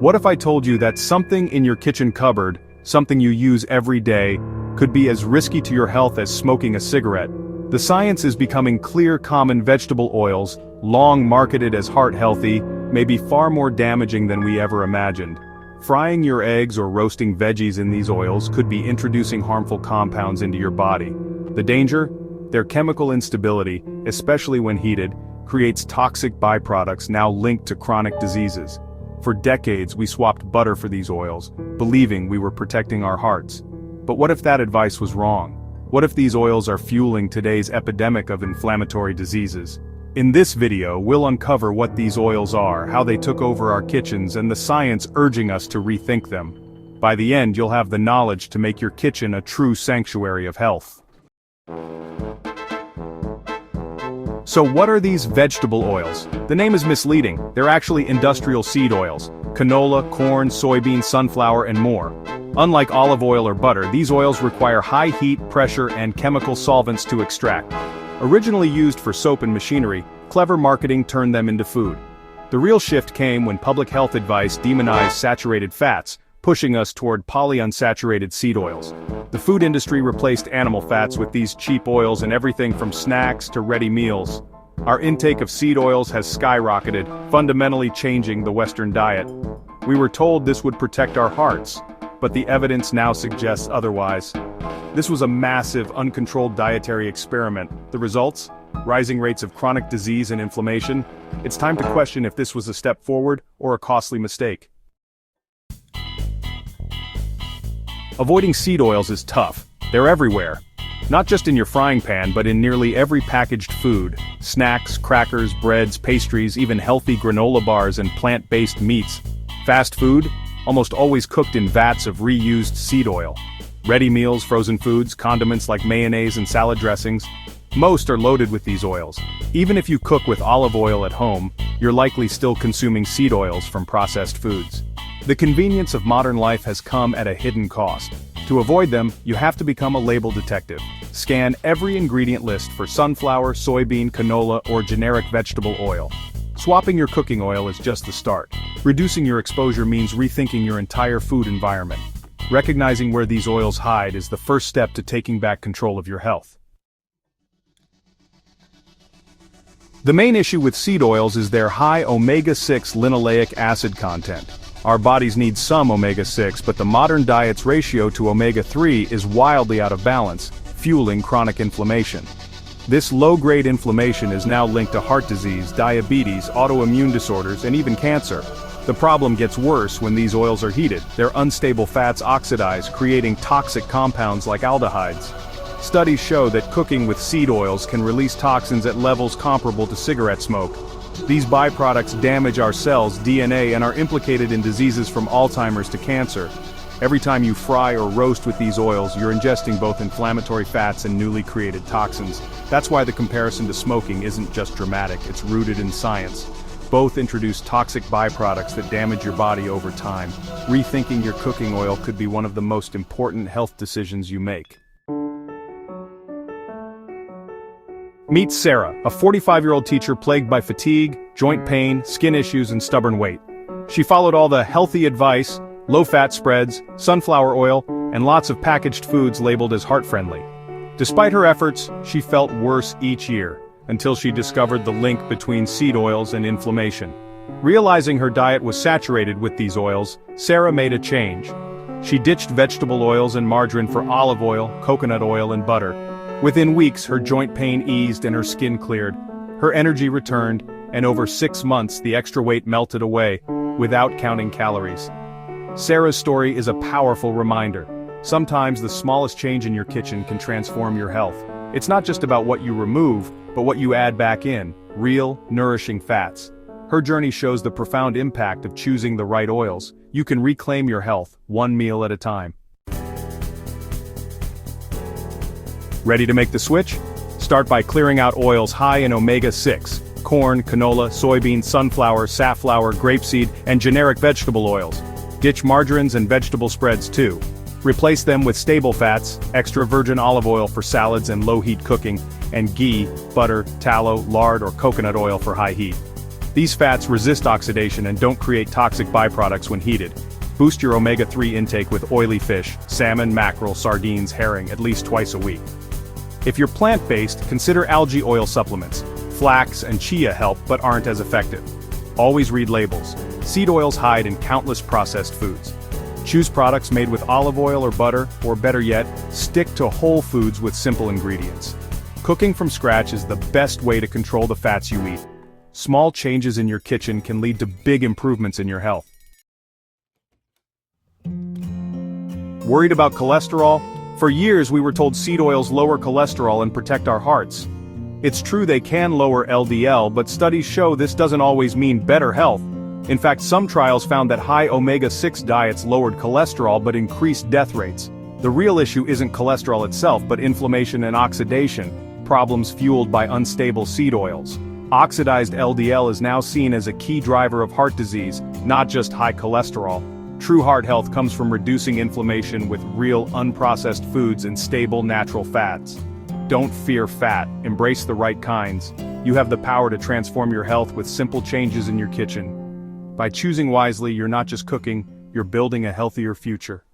What if I told you that something in your kitchen cupboard, something you use every day, could be as risky to your health as smoking a cigarette? The science is becoming clear. Common vegetable oils, long marketed as heart-healthy, may be far more damaging than we ever imagined. Frying your eggs or roasting veggies in these oils could be introducing harmful compounds into your body. The danger? Their chemical instability, especially when heated, creates toxic byproducts now linked to chronic diseases. For decades we swapped butter for these oils, believing we were protecting our hearts. But what if that advice was wrong? What if these oils are fueling today's epidemic of inflammatory diseases? In this video, we'll uncover what these oils are, how they took over our kitchens, and the science urging us to rethink them. By the end, you'll have the knowledge to make your kitchen a true sanctuary of health. So what are these vegetable oils? The name is misleading. They're actually industrial seed oils. Canola, corn, soybean, sunflower, and more. Unlike olive oil or butter, these oils require high heat, pressure, and chemical solvents to extract. Originally used for soap and machinery, clever marketing turned them into food. The real shift came when public health advice demonized saturated fats, pushing us toward polyunsaturated seed oils. The food industry replaced animal fats with these cheap oils in everything from snacks to ready meals. Our intake of seed oils has skyrocketed, fundamentally changing the Western diet. We were told this would protect our hearts, but the evidence now suggests otherwise. This was a massive, uncontrolled dietary experiment. The results? Rising rates of chronic disease and inflammation. It's time to question if this was a step forward or a costly mistake. Avoiding seed oils is tough. They're everywhere. Not just in your frying pan, but in nearly every packaged food. Snacks, crackers, breads, pastries, even healthy granola bars and plant-based meats. Fast food? Almost always cooked in vats of reused seed oil. Ready meals, frozen foods, condiments like mayonnaise and salad dressings. Most are loaded with these oils. Even if you cook with olive oil at home, you're likely still consuming seed oils from processed foods. The convenience of modern life has come at a hidden cost. To avoid them, you have to become a label detective. Scan every ingredient list for sunflower, soybean, canola, or generic vegetable oil. Swapping your cooking oil is just the start. Reducing your exposure means rethinking your entire food environment. Recognizing where these oils hide is the first step to taking back control of your health. The main issue with seed oils is their high omega-6 linoleic acid content. Our bodies need some omega-6, but the modern diet's ratio to omega-3 is wildly out of balance, fueling chronic inflammation. This low-grade inflammation is now linked to heart disease, diabetes, autoimmune disorders, and even cancer. The problem gets worse when these oils are heated. Their unstable fats oxidize, creating toxic compounds like aldehydes. Studies show that cooking with seed oils can release toxins at levels comparable to cigarette smoke. These byproducts damage our cells' DNA and are implicated in diseases from Alzheimer's to cancer. Every time you fry or roast with these oils, you're ingesting both inflammatory fats and newly created toxins. That's why the comparison to smoking isn't just dramatic, it's rooted in science. Both introduce toxic byproducts that damage your body over time. Rethinking your cooking oil could be one of the most important health decisions you make. Meet Sarah, a 45-year-old teacher plagued by fatigue, joint pain, skin issues, and stubborn weight. She followed all the healthy advice, low-fat spreads, sunflower oil, and lots of packaged foods labeled as heart-friendly. Despite her efforts, she felt worse each year, until she discovered the link between seed oils and inflammation. Realizing her diet was saturated with these oils, Sarah made a change. She ditched vegetable oils and margarine for olive oil, coconut oil, and butter. Within weeks, her joint pain eased and her skin cleared. Her energy returned, and over 6 months the extra weight melted away, without counting calories. Sarah's story is a powerful reminder. Sometimes the smallest change in your kitchen can transform your health. It's not just about what you remove, but what you add back in, real, nourishing fats. Her journey shows the profound impact of choosing the right oils. You can reclaim your health, one meal at a time. Ready to make the switch? Start by clearing out oils high in omega-6, corn, canola, soybean, sunflower, safflower, grapeseed, and generic vegetable oils. Ditch margarines and vegetable spreads too. Replace them with stable fats, extra virgin olive oil for salads and low-heat cooking, and ghee, butter, tallow, lard, or coconut oil for high heat. These fats resist oxidation and don't create toxic byproducts when heated. Boost your omega-3 intake with oily fish, salmon, mackerel, sardines, herring at least twice a week. If you're plant-based, consider algae oil supplements. Flax and chia help but aren't as effective. Always read labels. Seed oils hide in countless processed foods. Choose products made with olive oil or butter, or better yet, stick to whole foods with simple ingredients. Cooking from scratch is the best way to control the fats you eat. Small changes in your kitchen can lead to big improvements in your health. Worried about cholesterol? For years we were told seed oils lower cholesterol and protect our hearts. It's true they can lower LDL, but studies show this doesn't always mean better health. In fact, some trials found that high omega-6 diets lowered cholesterol but increased death rates. The real issue isn't cholesterol itself but inflammation and oxidation, problems fueled by unstable seed oils. Oxidized LDL is now seen as a key driver of heart disease, not just high cholesterol. True heart health comes from reducing inflammation with real unprocessed foods and stable natural fats. Don't fear fat, embrace the right kinds. You have the power to transform your health with simple changes in your kitchen. By choosing wisely, you're not just cooking, you're building a healthier future.